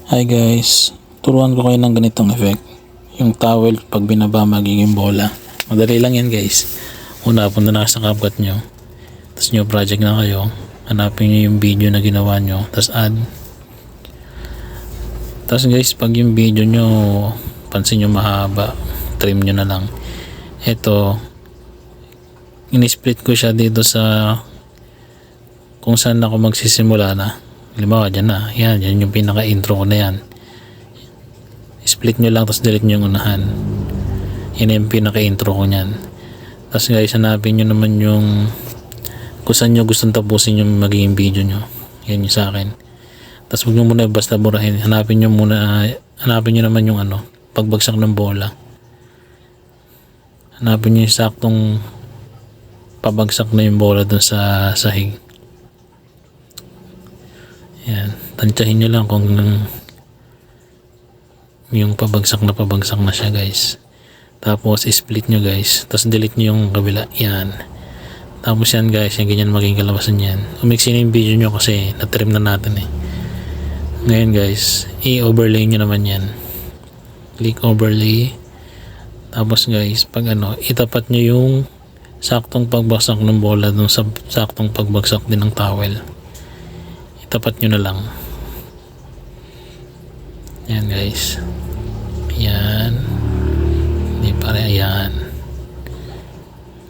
Hi guys, turuan ko kayo ng ganitong effect. Yung towel pag binaba magiging bola. Madali lang yan guys. Una, punta na sa CapCut nyo. Tapos new project na kayo. Hanapin nyo yung video na ginawa nyo. Tapos add. Tapos guys, pag yung video nyo pansin nyo mahaba, trim nyo na lang. Ito, in-split ko siya dito sa kung saan ako magsisimula na. Halimbawa dyan na, yan yung pinaka intro ko na yan. Split nyo lang tapos delete nyo yung unahan. Yan yung pinaka intro ko nyan. Tapos guys, hanapin nyo naman yung kung saan nyo gustong tapusin yung magiging video nyo. Yan yung sa akin. Tapos huwag nyo muna basta burahin. Hanapin nyo naman yung pagbagsak ng bola. Hanapin nyo yung saktong pabagsak na yung bola dun sa sahig. Yan, tansyahin nyo lang kung yung pabagsak na siya guys. Tapos split nyo guys, tapos delete nyo yung kabila. Yan, tapos yan guys, yung ganyan maging kalabasan yan. Umiksi na yung video nyo kasi na-trim na natin eh. Ngayon guys, i-overlay nyo naman yan. Click overlay. Tapos guys, pag itapat nyo yung saktong pagbagsak ng bola dun sa saktong pagbagsak din ng towel. Tapat nyo na lang. Yan guys. Yan. Hindi pare. Yan.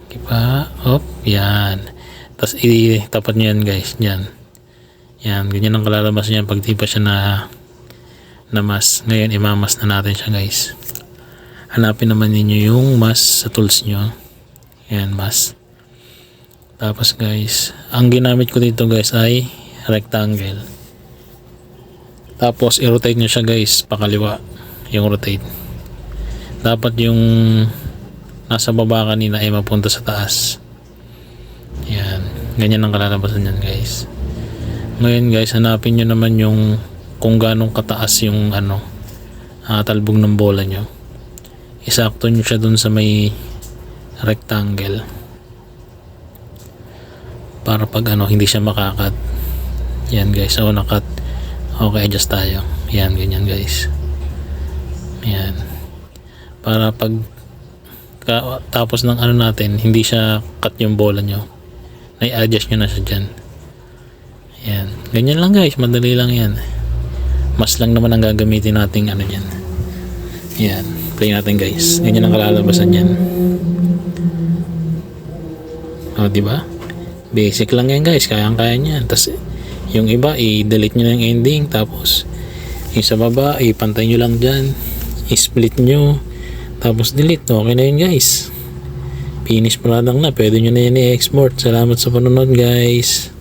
Kipa. Hop. Yan. Tapos itapat nyo yan guys. Yan. Yan. Ganyan ang kalalabas niya pag di pa siya na mas. Ngayon imamas na natin siya guys. Hanapin naman ninyo yung mas sa tools nyo. Yan mas. Tapos guys, ang ginamit ko dito guys ay rectangle. Tapos i-rotate nyo siya guys pakaliwa, yung rotate. Dapat yung nasa baba kanina ay mapunta sa taas. Yan, ganyan ang kalalabasan yan guys. Ngayon guys, hanapin nyo naman yung kung ganong kataas yung talbog ng bola nyo. Isakto nyo siya dun sa may rectangle para pag hindi siya makakat. Yan guys, so nakat. Okay, adjust tayo. Yan, ganyan guys. Yan. Para pag tapos ng natin, hindi siya cut yung bola nyo. Na-adjust nyo na siya dyan. Yan. Ganyan lang guys, madali lang yan. Mas lang naman ang gagamitin nating yan. Yan. Play natin guys. Ganyan ang kalalabasan yan. O, diba? Basic lang yan guys, kayang-kaya niyan. Tapos yung iba i-delete nyo ng ending, tapos yung sa baba ipantay nyo lang dyan, i-split nyo, tapos delete. Okay na yun guys, finish product na, pwede nyo na yan i-export. Salamat sa panonood guys.